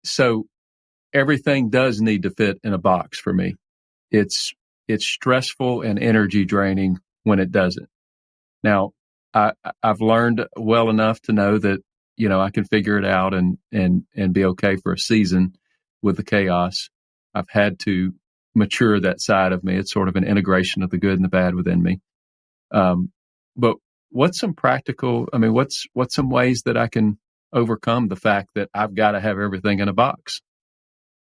So everything does need to fit in a box for me. It's stressful and energy draining when it doesn't. Now, I've learned well enough to know that, I can figure it out and be okay for a season with the chaos. I've had to mature that side of me. It's sort of an integration of the good and the bad within me. But what's some what's some ways that I can overcome the fact that I've got to have everything in a box?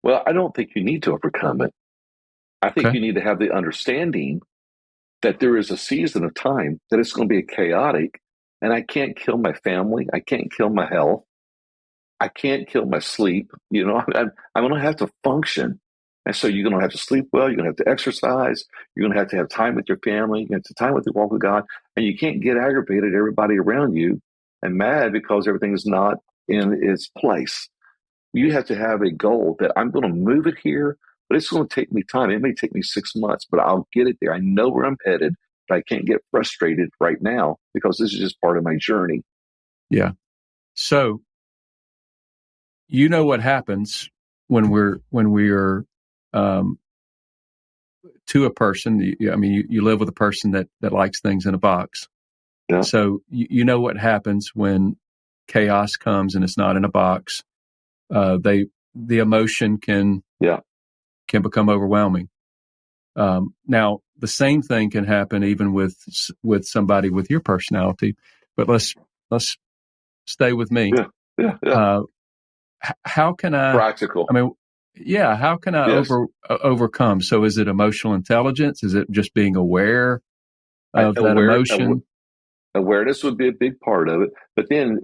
Well, I don't think you need to overcome it. I think you need to have the understanding that there is a season of time that it's going to be chaotic, and I can't kill my family. I can't kill my health. I can't kill my sleep. I'm going to have to function. And so you're going to have to sleep well. You're going to have to exercise. You're going to have time with your family. You have to time with the walk with God. And you can't get aggravated at everybody around you and mad because everything is not in its place. You have to have a goal that I'm going to move it here, but it's going to take me time. It may take me 6 months, but I'll get it there. I know where I'm headed, but I can't get frustrated right now because this is just part of my journey. Yeah. So, what happens when we're to a person. You live with a person that likes things in a box. Yeah. So what happens when chaos comes and it's not in a box. The emotion can become overwhelming. Now, the same thing can happen even with somebody with your personality. But let's stay with me. Yeah. How can I practical? How can I overcome? So, is it emotional intelligence? Is it just being aware of that emotion? Awareness would be a big part of it, but then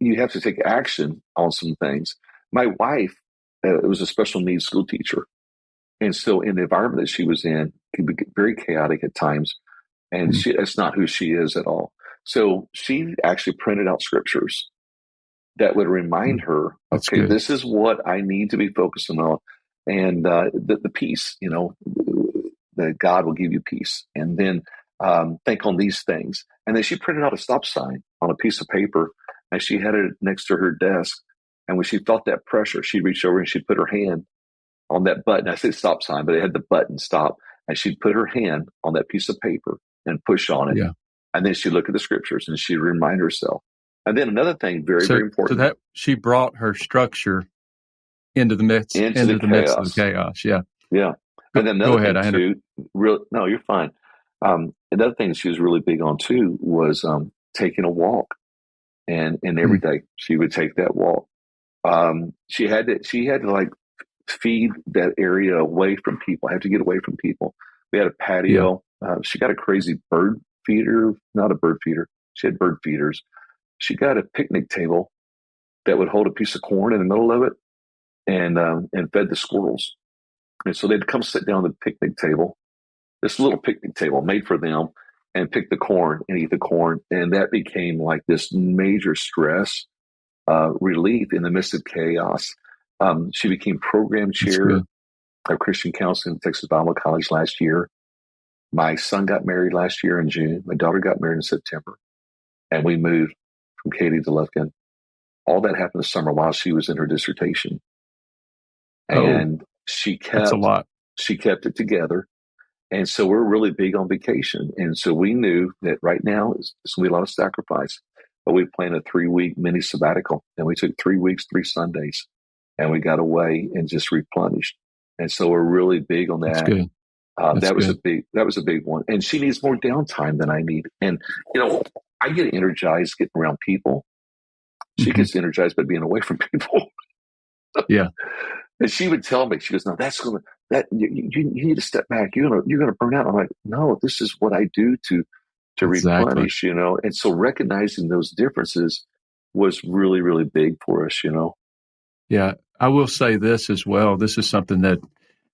you have to take action on some things. My wife was a special needs school teacher, and so in the environment that she was in, could be very chaotic at times, and that's not who she is at all. So she actually printed out scriptures that would remind her, okay, this is what I need to be focusing on, and the peace, that God will give you peace, and then think on these things. And then she printed out a stop sign on a piece of paper, and she had it next to her desk. And when she felt that pressure, she'd reach over and she'd put her hand on that button. I say stop sign, but it had the button stop, and she'd put her hand on that piece of paper and push on it. Yeah. And then she'd look at the scriptures and she'd remind herself. And then another thing, very important. So that she brought her structure into the midst of the chaos. Yeah. Yeah. And then another thing too, no, you're fine. Another thing she was really big on too was taking a walk, and every day she would take that walk. She had to like feed that area away from people. I have to get away from people. We had a patio. Yeah. She got a crazy bird feeder, not a bird feeder. She had bird feeders. She got a picnic table that would hold a piece of corn in the middle of it, and fed the squirrels. And so they'd come sit down at the picnic table, this little picnic table made for them, and pick the corn and eat the corn. And that became like this major stress relief in the midst of chaos. She became program chair of Christian counseling at Texas Bible College last year. My son got married last year in June. My daughter got married in September. And we moved from Katy to Lufkin. All that happened this summer while she was in her dissertation. And she kept it together. And so we're really big on vacation. And so we knew that right now it's going to be a lot of sacrifice. But we planned a 3-week mini sabbatical. And we took 3 weeks, 3 Sundays. And we got away and just replenished. And so we're really big on that. That's good. That was a big one. And she needs more downtime than I need. And, I get energized getting around people. She gets energized by being away from people. Yeah. And she would tell me, she goes, no, you need to step back. You're gonna burn out. I'm like, no, this is what I do to replenish, And so recognizing those differences was really, really big for us, Yeah. I will say this as well. This is something that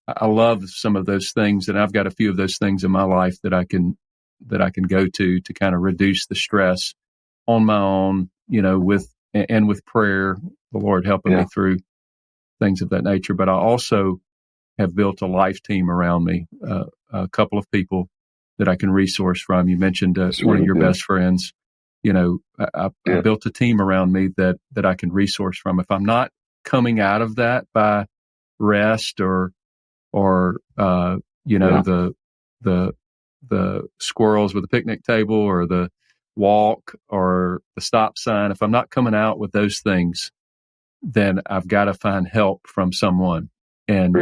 I love, some of those things, and I've got a few of those things in my life that I can go to kind of reduce the stress on my own, with prayer, the Lord helping me through things of that nature. But I also have built a life team around me, a couple of people that I can resource from. You mentioned one of your best friends. I built a team around me that I can resource from. If I'm not coming out of that by rest or the squirrels with the picnic table or the walk or the stop sign, if I'm not coming out with those things, then I've got to find help from someone. And